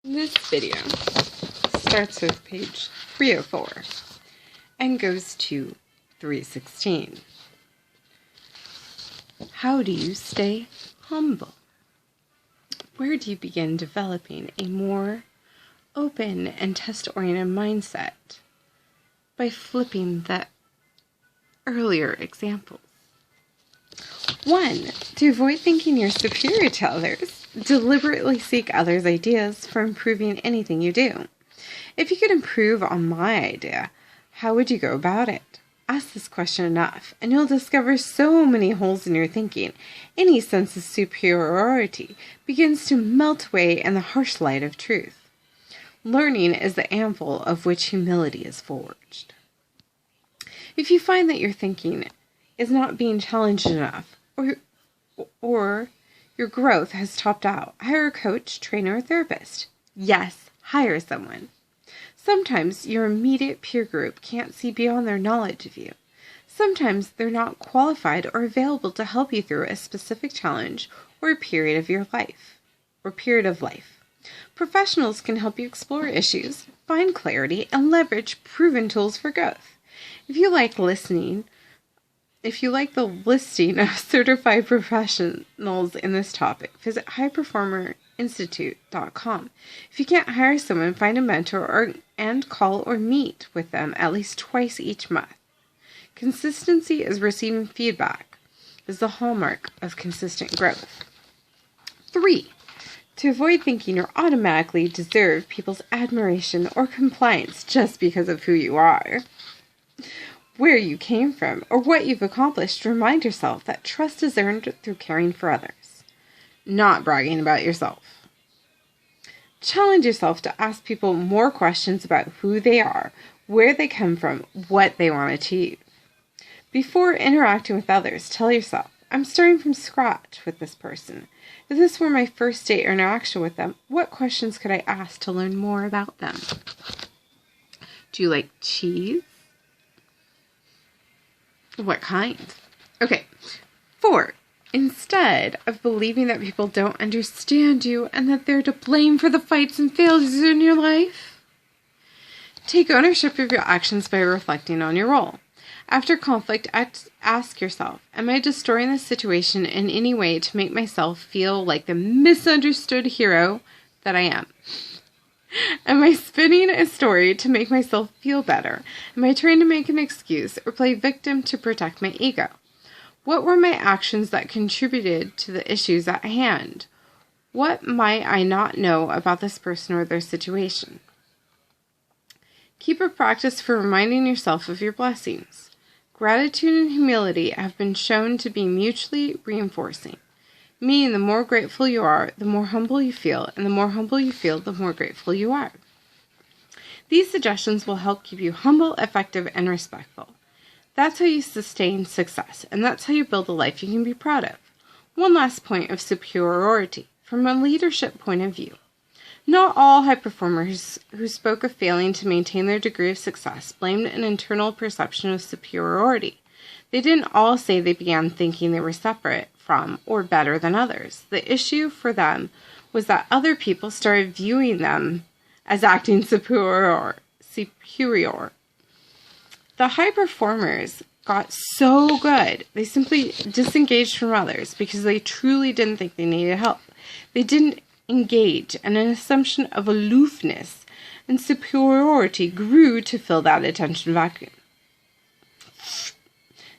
This video starts with page 304 and goes to 316. How do you stay humble? Where do you begin developing a more open and test-oriented mindset? By flipping the earlier examples. 1. To avoid thinking you're superior to others, deliberately seek others' ideas for improving anything you do. If you could improve on my idea, how would you go about it? Ask this question enough, and you'll discover so many holes in your thinking. Any sense of superiority begins to melt away in the harsh light of truth. Learning is the anvil of which humility is forged. If you find that your thinking is not being challenged enough, or your growth has topped out, hire a coach, trainer, or therapist. Yes, hire someone. Sometimes your immediate peer group can't see beyond their knowledge of you. Sometimes they're not qualified or available to help you through a specific challenge or a period of your life, Professionals can help you explore issues, find clarity, and leverage proven tools for growth. If you like the listing of certified professionals in this topic, visit highperformerinstitute.com. If you can't hire someone, find a mentor and call or meet with them at least twice each month. Consistency is receiving feedback is the hallmark of consistent growth. 3. To avoid thinking you automatically deserve people's admiration or compliance just because of who you are, where you came from, or what you've accomplished, remind yourself that trust is earned through caring for others, not bragging about yourself. Challenge yourself to ask people more questions about who they are, where they come from, what they want to achieve. Before interacting with others, tell yourself, I'm starting from scratch with this person. If this were my first date or interaction with them, what questions could I ask to learn more about them? Do you like cheese? What kind? Okay. 4. Instead of believing that people don't understand you and that they're to blame for the fights and failures in your life, take ownership of your actions by reflecting on your role. After conflict, ask yourself, am I distorting the situation in any way to make myself feel like the misunderstood hero that I am? Am I spinning a story to make myself feel better? Am I trying to make an excuse or play victim to protect my ego? What were my actions that contributed to the issues at hand? What might I not know about this person or their situation? Keep a practice for reminding yourself of your blessings. Gratitude and humility have been shown to be mutually reinforcing. Meaning the more grateful you are, the more humble you feel, and the more humble you feel, the more grateful you are. These suggestions will help keep you humble, effective, and respectful. That's how you sustain success, and that's how you build a life you can be proud of. One last point of superiority, from a leadership point of view. Not all high performers who spoke of failing to maintain their degree of success blamed an internal perception of superiority. They didn't all say they began thinking they were separate from or better than others. The issue for them was that other people started viewing them as acting superior. The high performers got so good, they simply disengaged from others because they truly didn't think they needed help. They didn't engage, and an assumption of aloofness and superiority grew to fill that attention vacuum.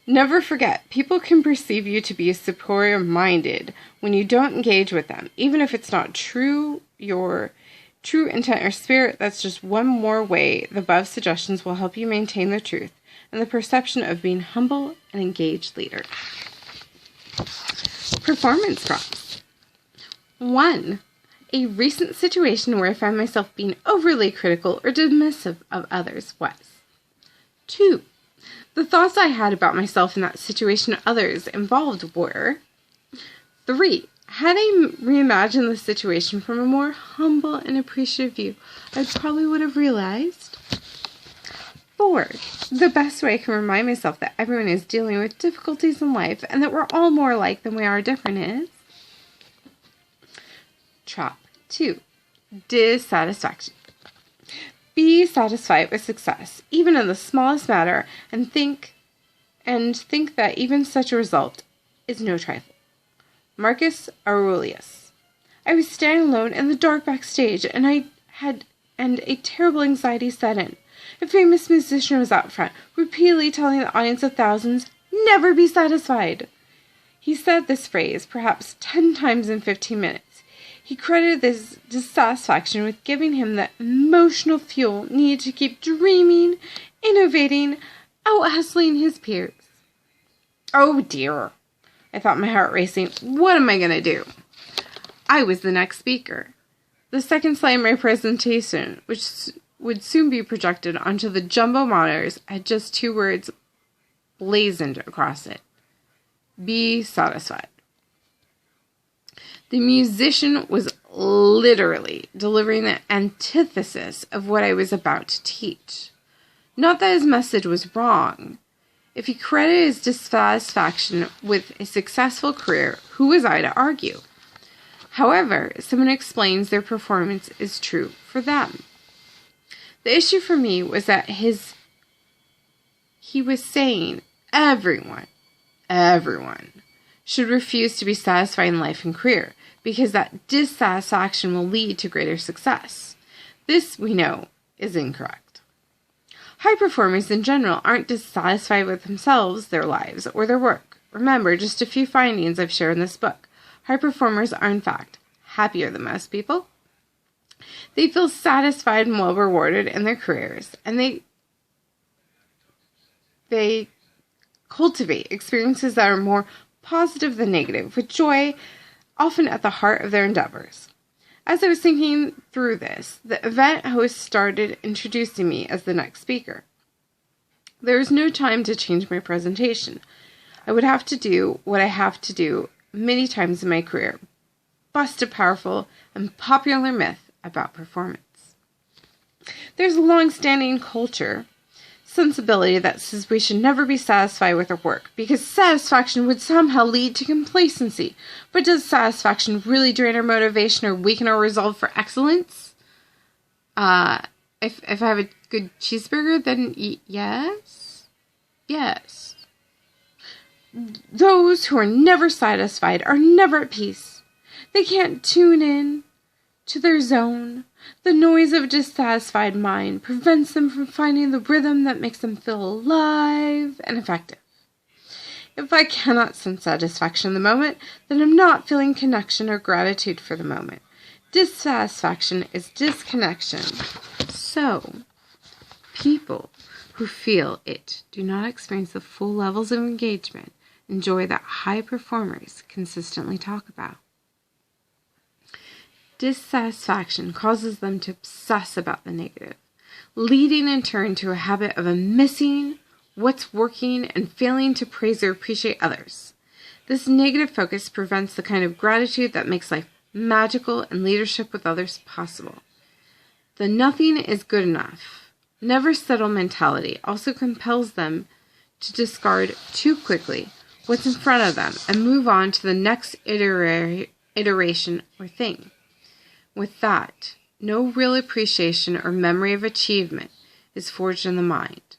Never forget, people can perceive you to be superior-minded when you don't engage with them. Even if it's not your true intent or spirit, that's just one more way the above suggestions will help you maintain the truth and the perception of being humble and engaged leader. Performance prompts. 1. A recent situation where I found myself being overly critical or dismissive of others was. 2. The thoughts I had about myself in that situation others involved were. 3. Had I reimagined the situation from a more humble and appreciative view, I probably would have realized. 4. The best way I can remind myself that everyone is dealing with difficulties in life and that we're all more alike than we are different is. Trap 2. Dissatisfaction. Be satisfied with success, even in the smallest matter, and think that even such a result is no trifle. Marcus Aurelius. I was standing alone in the dark backstage, and a terrible anxiety set in. A famous musician was out front, repeatedly telling the audience of thousands, "Never be satisfied." He said this phrase perhaps 10 times in 15 minutes. He credited this dissatisfaction with giving him the emotional fuel needed to keep dreaming, innovating, out-hustling his peers. Oh dear, I thought, my heart racing. What am I going to do? I was the next speaker. The second slide in my presentation, which would soon be projected onto the jumbo monitors, had just 2 words blazoned across it. Be satisfied. The musician was literally delivering the antithesis of what I was about to teach. Not that his message was wrong. If he credited his dissatisfaction with a successful career, who was I to argue? However, someone explains their performance is true for them. The issue for me was that he was saying everyone should refuse to be satisfied in life and career, because that dissatisfaction will lead to greater success. This, we know, is incorrect. High performers in general aren't dissatisfied with themselves, their lives, or their work. Remember just a few findings I've shared in this book. High performers are, in fact, happier than most people. They feel satisfied and well rewarded in their careers, and they cultivate experiences that are more positive than negative, with joy often at the heart of their endeavors. As I was thinking through this, the event host started introducing me as the next speaker. There was no time to change my presentation. I would have to do what I have to do many times in my career: bust a powerful and popular myth about performance. There's a long-standing culture sensibility that says we should never be satisfied with our work, because satisfaction would somehow lead to complacency. But does satisfaction really drain our motivation or weaken our resolve for excellence? If I have a good cheeseburger, then yes. Yes. Those who are never satisfied are never at peace. They can't tune in to their zone. The noise of a dissatisfied mind prevents them from finding the rhythm that makes them feel alive and effective. If I cannot sense satisfaction in the moment, then I'm not feeling connection or gratitude for the moment. Dissatisfaction is disconnection. So, people who feel it do not experience the full levels of engagement and joy that high performers consistently talk about. Dissatisfaction causes them to obsess about the negative, leading in turn to a habit of missing what's working and failing to praise or appreciate others. This negative focus prevents the kind of gratitude that makes life magical and leadership with others possible. The nothing is good enough, never settle mentality also compels them to discard too quickly what's in front of them and move on to the next iteration or thing. With that, no real appreciation or memory of achievement is forged in the mind.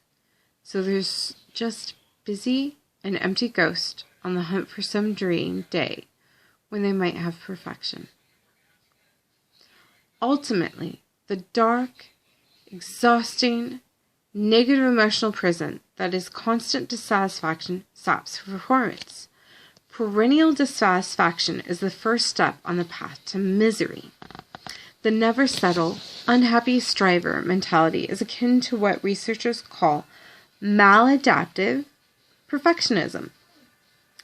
So there's just busy and empty ghost on the hunt for some dream day when they might have perfection. Ultimately, the dark, exhausting, negative emotional prison that is constant dissatisfaction stops performance. Perennial dissatisfaction is the first step on the path to misery. The never settle, unhappy striver mentality is akin to what researchers call maladaptive perfectionism.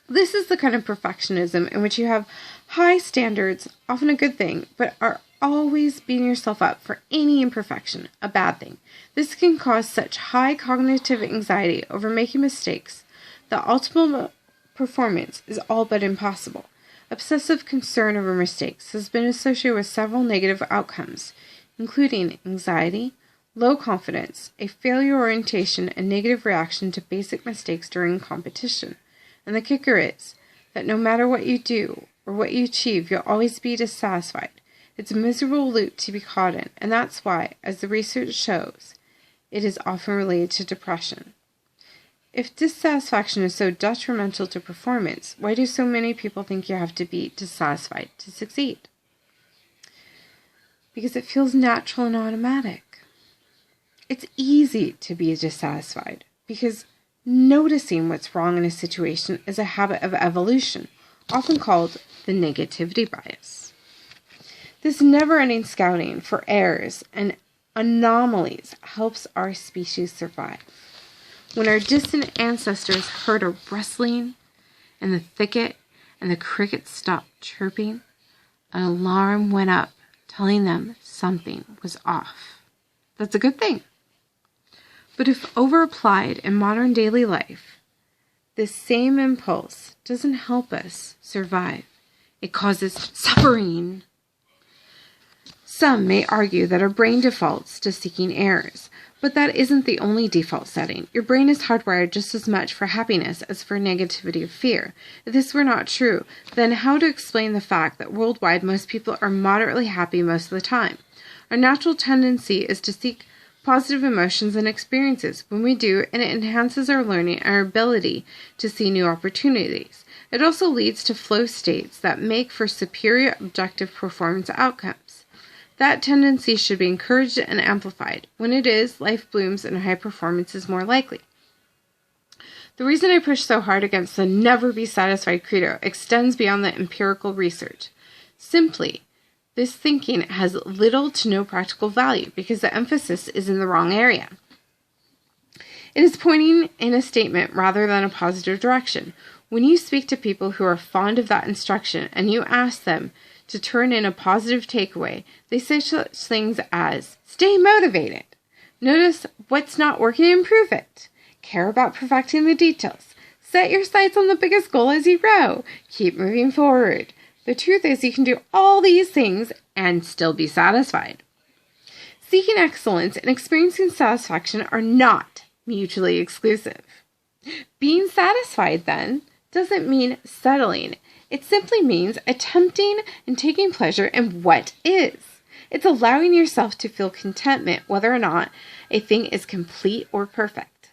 This is the kind of perfectionism in which you have high standards, often a good thing, but are always beating yourself up for any imperfection, a bad thing. This can cause such high cognitive anxiety over making mistakes that ultimate performance is all but impossible. Obsessive concern over mistakes has been associated with several negative outcomes, including anxiety, low confidence, a failure orientation, and negative reaction to basic mistakes during competition. And the kicker is that no matter what you do or what you achieve, you'll always be dissatisfied. It's a miserable loop to be caught in, and that's why, as the research shows, it is often related to depression. If dissatisfaction is so detrimental to performance, why do so many people think you have to be dissatisfied to succeed? Because it feels natural and automatic. It's easy to be dissatisfied because noticing what's wrong in a situation is a habit of evolution, often called the negativity bias. This never-ending scouting for errors and anomalies helps our species survive. When our distant ancestors heard a rustling in the thicket and the crickets stopped chirping, an alarm went up telling them something was off. That's a good thing. But if over-applied in modern daily life, this same impulse doesn't help us survive. It causes suffering. Some may argue that our brain defaults to seeking errors, but that isn't the only default setting. Your brain is hardwired just as much for happiness as for negativity or fear. If this were not true, then how to explain the fact that worldwide most people are moderately happy most of the time? Our natural tendency is to seek positive emotions and experiences. When we do, and it enhances our learning and our ability to see new opportunities. It also leads to flow states that make for superior objective performance outcomes. That tendency should be encouraged and amplified. When it is, life blooms and high performance is more likely. The reason I push so hard against the never be satisfied credo extends beyond the empirical research. Simply, this thinking has little to no practical value because the emphasis is in the wrong area. It is pointing in a statement rather than a positive direction. When you speak to people who are fond of that instruction and you ask them to turn in a positive takeaway, they say such things as, stay motivated, notice what's not working and improve it, care about perfecting the details, set your sights on the biggest goal as you grow, keep moving forward. The truth is you can do all these things and still be satisfied. Seeking excellence and experiencing satisfaction are not mutually exclusive. Being satisfied, then, doesn't mean settling. It simply means attempting and taking pleasure in what is. It's allowing yourself to feel contentment whether or not a thing is complete or perfect.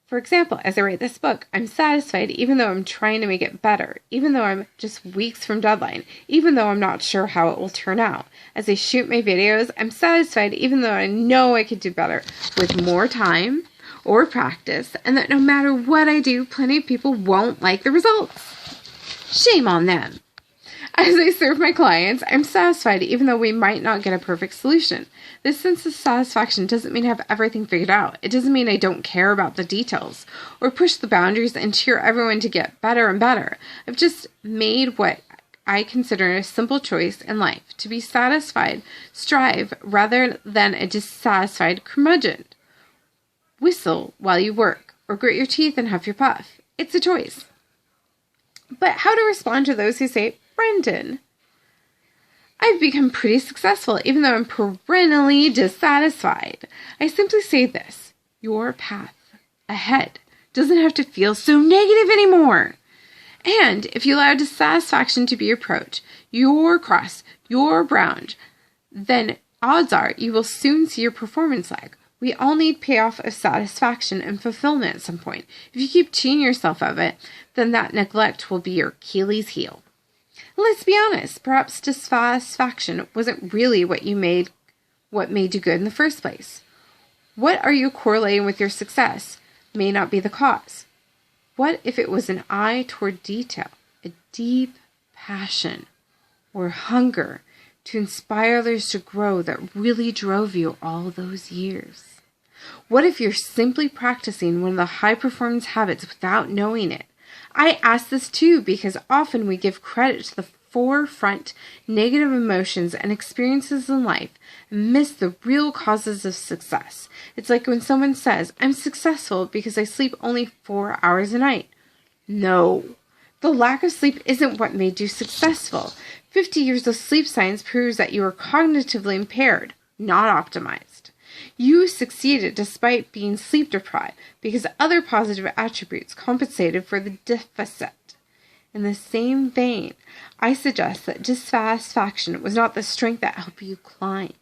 For example, as I write this book, I'm satisfied even though I'm trying to make it better, even though I'm just weeks from deadline, even though I'm not sure how it will turn out. As I shoot my videos, I'm satisfied even though I know I could do better with more time or practice, and that no matter what I do, plenty of people won't like the results. Shame on them. As I serve my clients, I'm satisfied even though we might not get a perfect solution. This sense of satisfaction doesn't mean I have everything figured out. It doesn't mean I don't care about the details or push the boundaries and cheer everyone to get better and better. I've just made what I consider a simple choice in life, to be satisfied, strive, rather than a dissatisfied curmudgeon. Whistle while you work, or grit your teeth and huff your puff. It's a choice. But how to respond to those who say, Brendan, I've become pretty successful even though I'm perennially dissatisfied. I simply say this, your path ahead doesn't have to feel so negative anymore. And if you allow dissatisfaction to be your approach, your cross, your brand, then odds are you will soon see your performance lag. We all need payoff of satisfaction and fulfillment at some point. If you keep cheating yourself of it, then that neglect will be your Achilles heel. Let's be honest, perhaps dissatisfaction wasn't really what made you good in the first place. What are you correlating with your success may not be the cause. What if it was an eye toward detail, a deep passion or hunger to inspire others to grow that really drove you all those years? What if you're simply practicing one of the high-performance habits without knowing it? I ask this too because often we give credit to the forefront negative emotions and experiences in life and miss the real causes of success. It's like when someone says, I'm successful because I sleep only 4 hours a night. No, the lack of sleep isn't what made you successful. 50 years of sleep science proves that you are cognitively impaired, not optimized. You succeeded despite being sleep deprived because other positive attributes compensated for the deficit. In the same vein, I suggest that dissatisfaction was not the strength that helped you climb.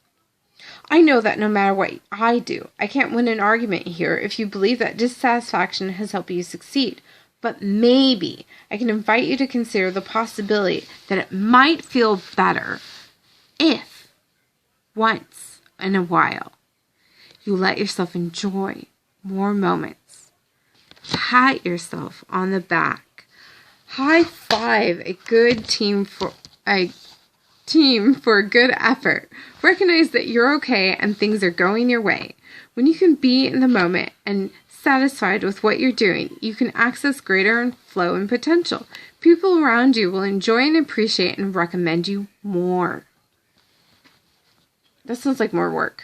I know that no matter what I do, I can't win an argument here if you believe that dissatisfaction has helped you succeed. But maybe I can invite you to consider the possibility that it might feel better if, once in a while, you let yourself enjoy more moments. Pat yourself on the back. High five a team for a good effort. Recognize that you're okay and things are going your way. When you can be in the moment and satisfied with what you're doing, you can access greater flow and potential. People around you will enjoy and appreciate and recommend you more. That sounds like more work.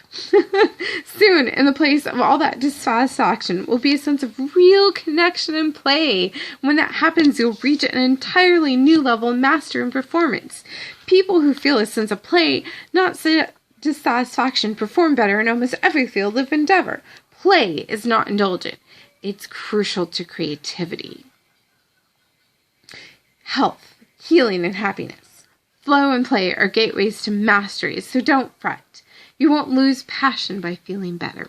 Soon, in the place of all that dissatisfaction, will be a sense of real connection and play. When that happens, you'll reach an entirely new level of mastery and performance. People who feel a sense of play, not dissatisfaction, perform better in almost every field of endeavor. Play is not indulgent. It's crucial to creativity, health, healing, and happiness. Flow and play are gateways to mastery, so don't fret. You won't lose passion by feeling better.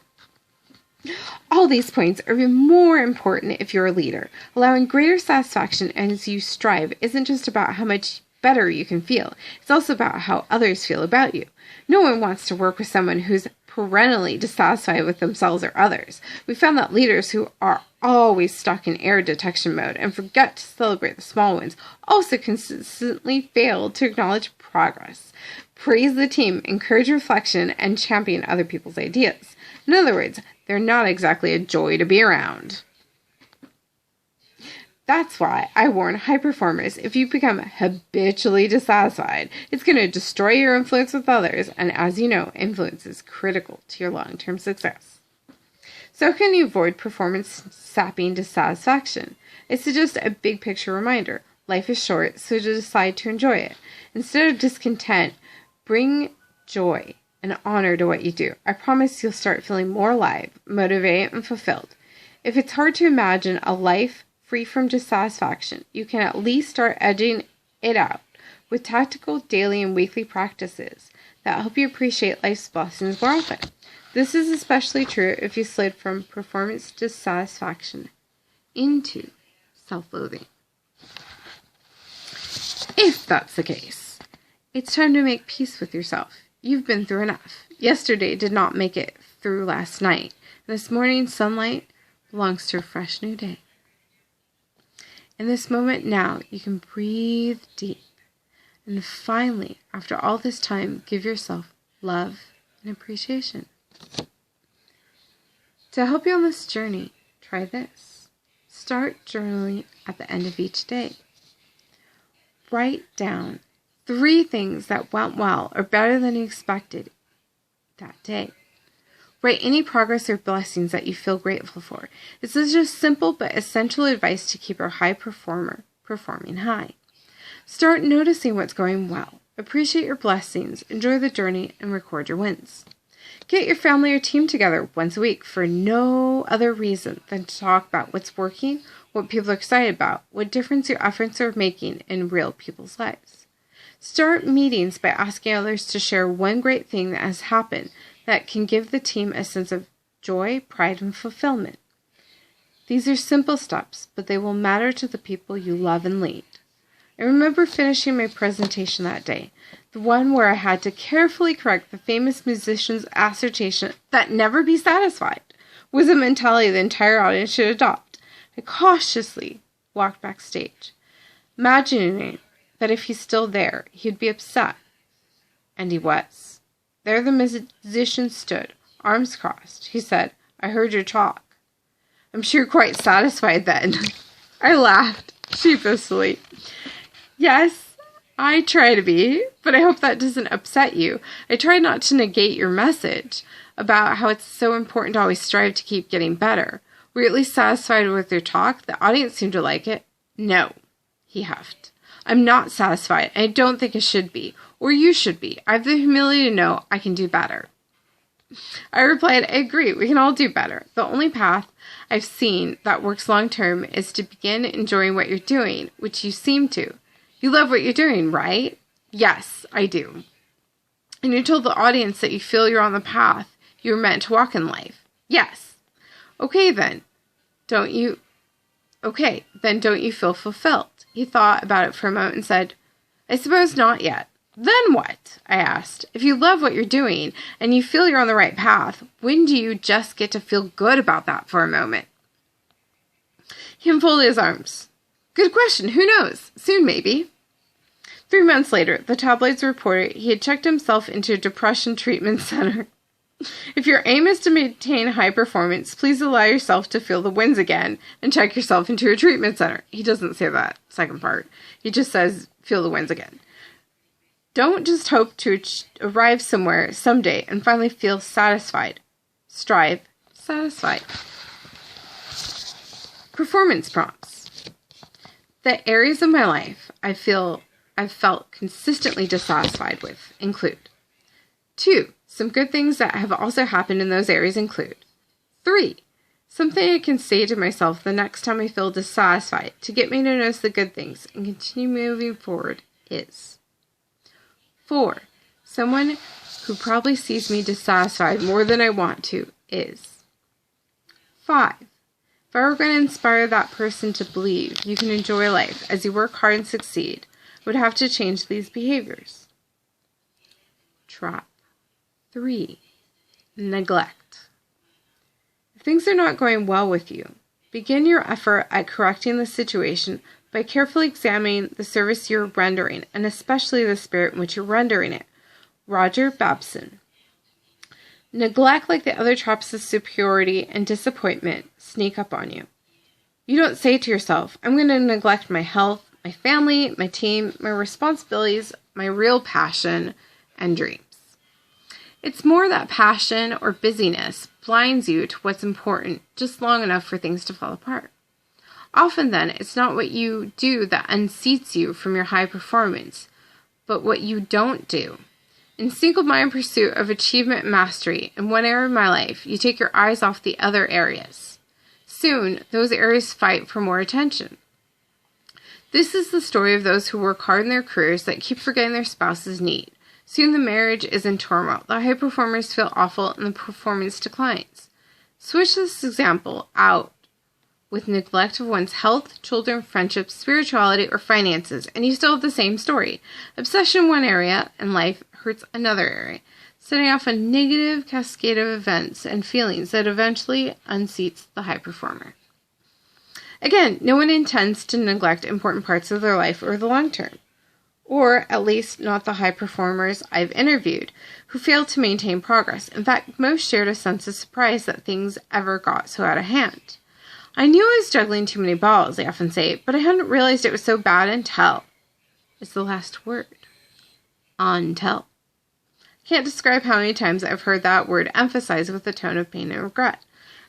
All these points are even more important if you're a leader. Allowing greater satisfaction as you strive isn't just about how much better you can feel. It's also about how others feel about you. No one wants to work with someone who's perennially dissatisfied with themselves or others. We found that leaders who are always stuck in error detection mode and forget to celebrate the small wins also consistently fail to acknowledge progress. Praise the team, encourage reflection, and champion other people's ideas. In other words, they're not exactly a joy to be around. That's why I warn high performers, if you become habitually dissatisfied, it's going to destroy your influence with others, and as you know, influence is critical to your long-term success. So how can you avoid performance-sapping dissatisfaction? I suggest a big-picture reminder. Life is short, so to decide to enjoy it. Instead of discontent, bring joy and honor to what you do. I promise you'll start feeling more alive, motivated, and fulfilled. If it's hard to imagine a life free from dissatisfaction, you can at least start edging it out with tactical daily and weekly practices that help you appreciate life's blessings more often. This is especially true if you slid from performance dissatisfaction into self-loathing. If that's the case, it's time to make peace with yourself. You've been through enough. Yesterday did not make it through last night. This morning's sunlight belongs to a fresh new day. In this moment now, you can breathe deep. And finally, after all this time, give yourself love and appreciation. To help you on this journey, try this. Start journaling at the end of each day. Write down 3 things that went well or better than you expected that day. Write any progress or blessings that you feel grateful for. This is just simple but essential advice to keep our high performer performing high. Start noticing what's going well. Appreciate your blessings, enjoy the journey, and record your wins. Get your family or team together once a week for no other reason than to talk about what's working, what people are excited about, what difference your efforts are making in real people's lives. Start meetings by asking others to share one great thing that has happened that can give the team a sense of joy, pride, and fulfillment. These are simple steps, but they will matter to the people you love and lead. I remember finishing my presentation that day, the one where I had to carefully correct the famous musician's assertion that never be satisfied was a mentality the entire audience should adopt. I cautiously walked backstage, imagining that if he's still there, he'd be upset. And he was. There the musician stood, arms crossed. He said, "I heard your talk." "I'm sure quite satisfied then." I laughed sheepishly. "Yes, I try to be, but I hope that doesn't upset you. I try not to negate your message about how it's so important to always strive to keep getting better. Were you at least satisfied with your talk? The audience seemed to like it." "No," he huffed. "I'm not satisfied. I don't think I should be, or you should be. I have the humility to know I can do better." I replied, I agree. We can all do better. The only path I've seen that works long term is to begin enjoying what you're doing, which you seem to. You love what you're doing, right? Yes, I do. And you told the audience that you feel you're on the path you're meant to walk in life. Yes. Okay, then. Don't you feel fulfilled? He thought about it for a moment and said, I suppose not yet. Then what? I asked. If you love what you're doing and you feel you're on the right path, when do you just get to feel good about that for a moment? He unfolded his arms. Good question. Who knows? Soon, maybe. 3 months later, the tabloids reported he had checked himself into a depression treatment center. If your aim is to maintain high performance, please allow yourself to feel the wins again and check yourself into a treatment center. He doesn't say that second part. He just says, feel the wins again. Don't just hope to arrive somewhere someday and finally feel satisfied. Strive satisfied. Performance prompts. The areas of my life I've felt consistently dissatisfied with include 2. Some good things that have also happened in those areas include 3. Something I can say to myself the next time I feel dissatisfied to get me to notice the good things and continue moving forward is 4. Someone who probably sees me dissatisfied more than I want to is 5. If I were going to inspire that person to believe you can enjoy life as you work hard and succeed, I would have to change these behaviors. Trap. 3. Neglect. If things are not going well with you, begin your effort at correcting the situation by carefully examining the service you're rendering, and especially the spirit in which you're rendering it. Roger Babson. Neglect, like the other traps of superiority and disappointment, sneak up on you. You don't say to yourself, I'm going to neglect my health, my family, my team, my responsibilities, my real passion, and dreams. It's more that passion or busyness blinds you to what's important just long enough for things to fall apart. Often then, it's not what you do that unseats you from your high performance, but what you don't do. In single-minded pursuit of achievement and mastery in one area of my life, you take your eyes off the other areas. Soon, those areas fight for more attention. This is the story of those who work hard in their careers that keep forgetting their spouse's need. Soon the marriage is in turmoil. The high performers feel awful and the performance declines. Switch this example out with neglect of one's health, children, friendships, spirituality, or finances, and you still have the same story. Obsession in one area and life hurts another area, setting off a negative cascade of events and feelings that eventually unseats the high performer. Again, no one intends to neglect important parts of their life over the long term. Or at least not the high performers I've interviewed who failed to maintain progress. In fact, most shared a sense of surprise that things ever got so out of hand. I knew I was juggling too many balls, they often say, but I hadn't realized it was so bad until. It's the last word. Until. I can't describe how many times I've heard that word emphasized with a tone of pain and regret.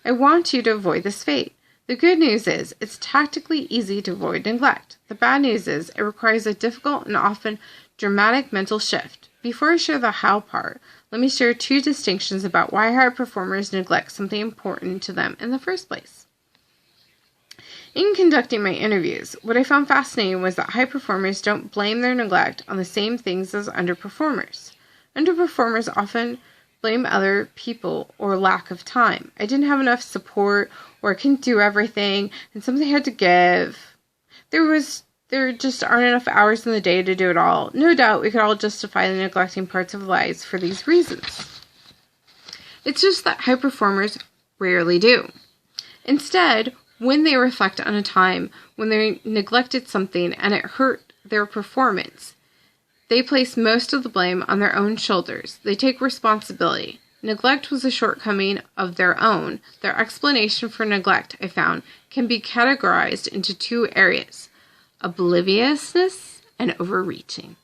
I want you to avoid this fate. The good news is, it's tactically easy to avoid neglect. The bad news is, it requires a difficult and often dramatic mental shift. Before I share the how part, let me share 2 distinctions about why high performers neglect something important to them in the first place. In conducting my interviews, what I found fascinating was that high performers don't blame their neglect on the same things as underperformers. Underperformers often blame other people or lack of time. I didn't have enough support, or I couldn't do everything, and something had to give. There just aren't enough hours in the day to do it all. No doubt we could all justify the neglecting parts of lives for these reasons. It's just that high performers rarely do. Instead, when they reflect on a time when they neglected something and it hurt their performance, they place most of the blame on their own shoulders. They take responsibility. Neglect was a shortcoming of their own. Their explanation for neglect, I found, can be categorized into 2 areas: obliviousness and overreaching.